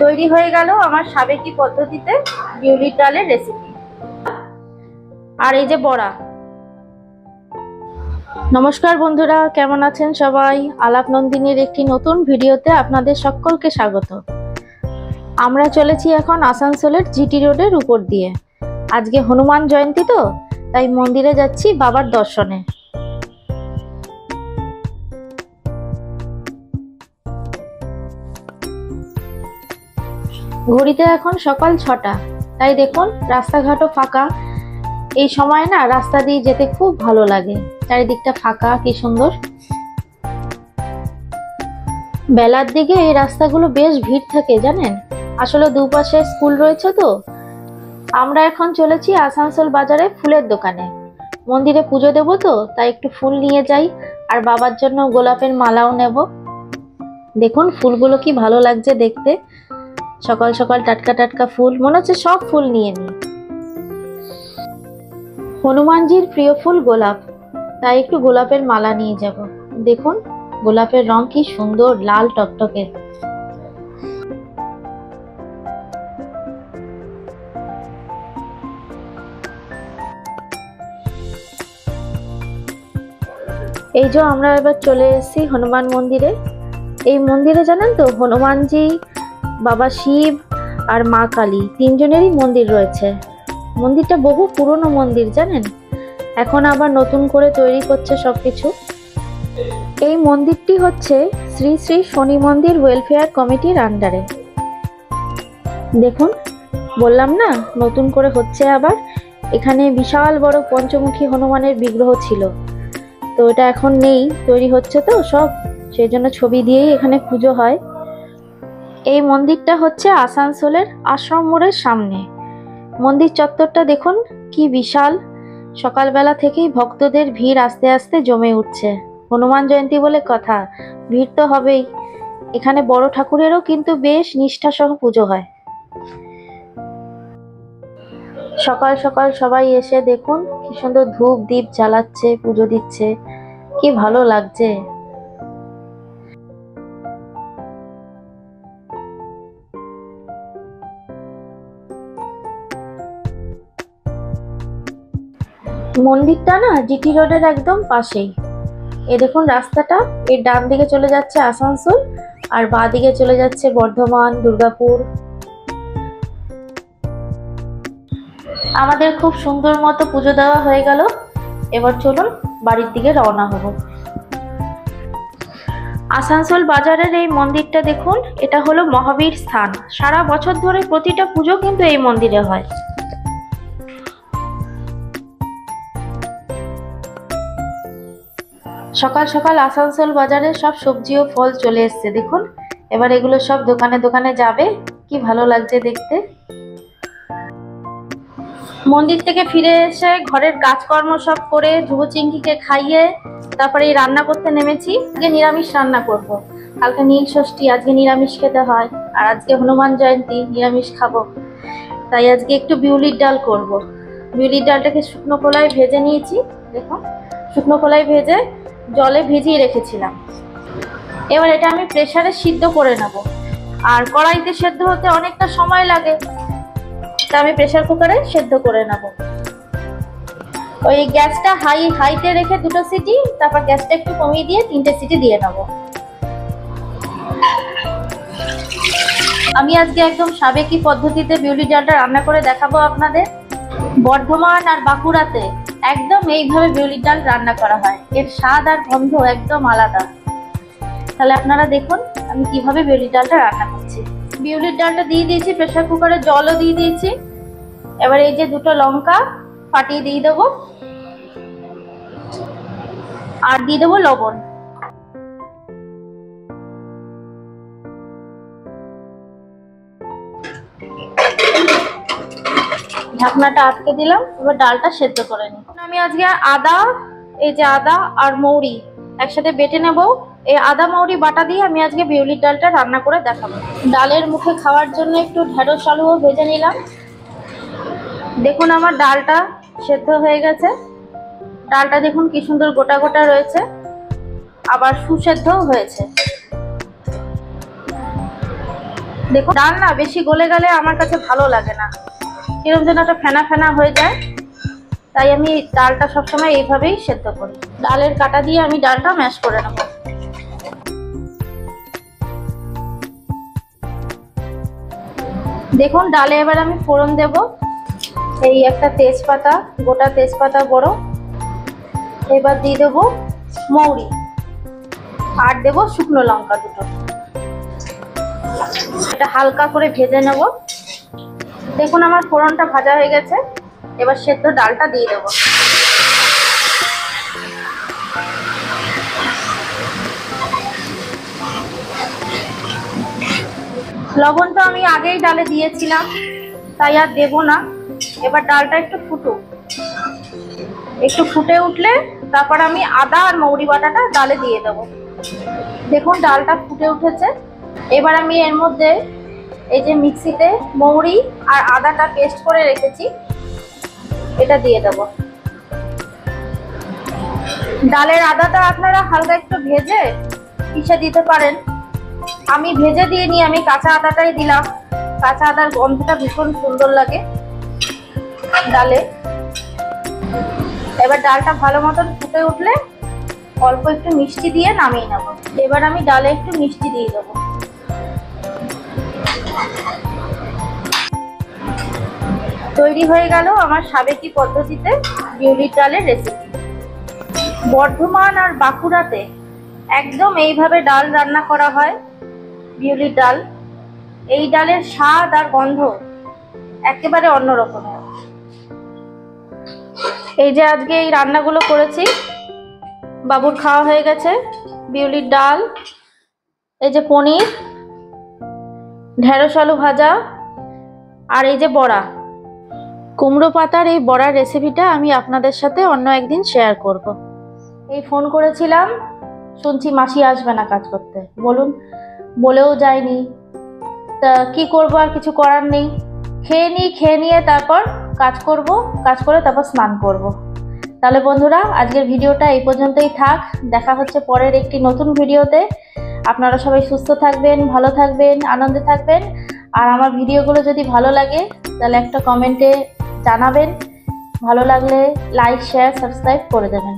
তৈরি হয়ে গেল আমার সাবেকি পদ্ধতিতে বিউলির ডালের রেসিপি। আর এই যে বড়া। নমস্কার বন্ধুরা, কেমন আছেন সবাই? আলাপ নন্দিনীর একটি নতুন ভিডিওতে আপনাদের সকলকে স্বাগত। আমরা চলেছি এখন আসানসোলের জিটি রোডের উপর দিয়ে। আজকে হনুমান জয়ন্তী তো, তাই মন্দিরে যাচ্ছি বাবার দর্শনে। ঘড়িতে এখন সকাল 6টা, তাই দেখুন রাস্তাঘাটও ফাঁকা। এই সময় না রাস্তা দিয়ে যেতে খুব ভালো লাগে, চারিদিকটা ফাঁকা, কি সুন্দর। বেলার দিকে এই রাস্তাগুলো বেশ ভিড় থাকে জানেন, আসলে দুপাশে স্কুল রয়েছে তো। আমরা এখন চলেছি আসানসোল বাজারে ফুলের দোকানে। মন্দিরে পুজো দেবো তো, তাই একটু ফুল নিয়ে যাই, আর বাবার জন্য গোলাপের মালাও নেব। দেখুন ফুলগুলো কি ভালো লাগছে দেখতে, সকাল সকাল টাটকা টাটকা ফুল, মনে হচ্ছে সব ফুল নিয়ে নিই। হনুমানজির প্রিয় ফুল গোলাপ, তাই একটু গোলাপের মালা নিয়ে যাব। দেখুন গোলাপের রং কি সুন্দর, লাল টকটকে। এই যে আমরা এবার চলে এসেছি হনুমান মন্দিরে। এই মন্দিরে জানেন তো হনুমানজি, বাবা শিব আর মা কালী তিনজনেরই মন্দির রয়েছে। মন্দিরটা বহু পুরনো মন্দির জানেন, এখন আবার নতুন করে তৈরি করছে সবকিছু। এই মন্দিরটি হচ্ছে শ্রী শ্রী শনি মন্দির ওয়েলফেয়ার কমিটির আন্ডারে। দেখুন বললাম না নতুন করে হচ্ছে আবার। এখানে বিশাল বড় পঞ্চমুখী হনুমানের বিগ্রহ ছিল, তো এটা এখন নেই, তৈরি হচ্ছে তো সব, সেই জন্য ছবি দিয়েই এখানে পুজো হয়। এই মন্দিরটা হচ্ছে আসানসোলের আশ্রম মোড়ের সামনে। মন্দির চত্বরটা দেখুন কি বিশাল। সকালবেলা থেকেই ভক্তদের ভিড় আস্তে আস্তে জমে উঠছে। হনুমান জয়ন্তী বলে কথা, ভিড় তো হবেই। এখানে বড় ঠাকুরেরও কিন্তু বেশ নিষ্ঠা সহ পুজো হয়। সকাল সকাল সবাই এসে দেখুন কি সুন্দর ধূপ দীপ জ্বালাচ্ছে, পুজো দিচ্ছে, কি ভালো লাগছে। মন্দিরটা না জিটি রোডের একদম পাশেই। এই দেখুন রাস্তাটা, এর ডান দিকে চলে যাচ্ছে আসানসোল, আর বাঁ দিকে চলে যাচ্ছে বর্ধমান, দুর্গাপুর। আমাদের খুব সুন্দর মতো পুজো দেওয়া হয়ে গেল। এবার চলুন বাড়ির দিকে রওনা হব। আসানসোল বাজারের এই মন্দিরটা দেখুন, এটা হলো মহাবীর স্থান। সারা বছর ধরে প্রতিটা পুজো কিন্তু এই মন্দিরে হয়। সকাল সকাল আসানসোল বাজারে সব সবজি ও ফল চলে এসছে দেখুন। এবার এগুলো সব দোকানে দোকানে যাবে, কি ভালো লাগছে দেখতে। মন্দির থেকে ফিরে এসে ঘরের কাজকর্ম সব করে ধ্রুব চিংড়িকে খাইয়ে তারপরে এই রান্না করতে নেমেছি। আজকে নিরামিষ রান্না করব। কালকে নীল ষষ্ঠী, আজকে নিরামিষ খেতে হয়, আর আজকে হনুমান জয়ন্তী, নিরামিষ খাবো। তাই আজকে একটু বিউলির ডাল করব। বিউলির ডালটাকে শুকনো কলায় ভেজে নিয়েছি দেখুন, শুকনো কলায় ভেজে জলে ভিজিয়ে রেখেছিলাম। এবার এটা আমি প্রেসারে সিদ্ধ করে নেব, আর কড়াইতে সেদ্ধ হতে অনেকটা সময় লাগে, তা আমি প্রেসার কুকারে সেদ্ধ করে নেব। ওই গ্যাসটা হাইতে রেখে 2টো সিটি, তারপর গ্যাসটা একটু কমিয়ে দিয়ে 3টে সিটি দিয়ে নেব। আমি আজকে একদম সাবেকি পদ্ধতিতে বিউলির ডালটা রান্না করে দেখাবো আপনাদের। বর্ধমান আর বাঁকুড়াতে একদম এইভাবে বিউলির ডাল রান্না করা হয়, এর স্বাদ আর গন্ধ একদম আলাদা। তাহলে আপনারা দেখুন আমি কিভাবে বিউলির ডালটা রান্না করছি। বিউলির ডালটা দিয়ে দিয়েছি প্রেসার কুকারে, জলও দিয়ে দিয়েছি। এবার এই যে 2টো লঙ্কা ফাটিয়ে দিয়ে দেবো, আর দিয়ে দেবো লবণ। ঢাকনাটা আটকে দিলাম, এবার ডালটা সেদ্ধ করে নিই। আমি আজকে আদা, এই যে আদা আর মৌরি একসাথে বেটে নেব। এই আদা মৌরি বাটা দিয়ে আমি আজকে বিউলির ডালটা রান্না করে দেখাবো। ডালের মুখে খাওয়ার জন্য একটু ঢেঁড়স আলুও ভেজে নিলাম। দেখুন আমার ডালটা সেদ্ধ হয়ে গেছে। ডালটা দেখুন কি সুন্দর গোটা গোটা রয়েছে, আবার সুসেদ্ধও হয়েছে। দেখো ডাল না বেশি গলে গেলে আমার কাছে ভালো লাগে না, কিরকম যেন একটা ফেনা ফেনা হয়ে যায়। তাই আমি ডালটা সবসময় এইভাবেই সেদ্ধ করি। ডালের কাটা দিয়ে আমি ডালটা ম্যাশ করে নেব। দেখুন ডালে এবার আমি ফোড়ন দেব। এই একটা তেজপাতা, গোটা তেজপাতা বড়, এবার দিয়ে দেবো মৌরি আর দেবো শুকনো লঙ্কা দুটো। এটা হালকা করে ভেজে নেব। দেখুন আমার ফোড়নটা ভাজা হয়ে গেছে, এবার সেদ্ধ ডালটা দিয়ে দেবো। লবণটা আমি আগেই ডালে দিয়েছিলাম, তাই আর দেবো না। এবার ডালটা একটু ফুটুক, একটু ফুটে উঠলে তারপর আমি আদা আর মৌরি বাটাটা ডালে দিয়ে দেবো। দেখুন ডালটা ফুটে উঠেছে। এবার আমি এর মধ্যে এই যে মিক্সিতে মৌরি আর আদাটা পেস্ট করে রেখেছি এটা দিয়ে দেবো। ডালের আদাটা আপনারা হালকা একটু ভেজে পিষে দিতে পারেন। আমি ভেজে দিয়ে নিয়ে আমি কাঁচা আদাটাই দিলাম। কাঁচা আদার গন্ধটা ভীষণ সুন্দর লাগে ডালে। এবার ডালটা ভালো মতন ফুটে উঠলে অল্প একটু মিষ্টি দিয়ে নামিয়ে নেব। এবার আমি ডালে একটু মিষ্টি দিয়ে দেবো। তৈরি হয়ে গেল আমার সাবেকি পদ্ধতিতে বিউলির ডালের রেসিপি। বর্ধমান আর বাঁকুড়াতে একদম এইভাবে ডাল রান্না করা হয়, বিউলির ডাল। এই ডালের স্বাদ আর গন্ধ একেবারে অন্যরকমের। এই যে আজকে এই রান্নাগুলো করেছি, বাবুর খাওয়া হয়ে গেছে। বিউলির ডাল, এই যে পনির, ঢেঁড়স আলু ভাজা, আর এই যে বড়া। কুমড়ো পাতার এই বড়ার রেসিপিটা আমি আপনাদের সাথে অন্য একদিন শেয়ার করব। এই ফোন করেছিলাম, শুনছি মাসি আসবে না কাজ করতে, বলুন বলেও যায়নি। তা কি করব, আর কিছু করার নেই। খেয়ে নিয়ে তারপর কাজ করব, কাজ করে তারপর স্নান করব। তাহলে বন্ধুরা আজকের ভিডিওটা এই পর্যন্তই থাক। দেখা হচ্ছে পরের একটি নতুন ভিডিওতে। আপনারা সবাই সুস্থ থাকবেন, ভালো থাকবেন, আনন্দে থাকবেন। আর আমার ভিডিওগুলো যদি ভালো লাগে তাহলে একটা কমেন্টে জানাবেন। ভালো লাগলে লাইক, শেয়ার, সাবস্ক্রাইব করে দেবেন।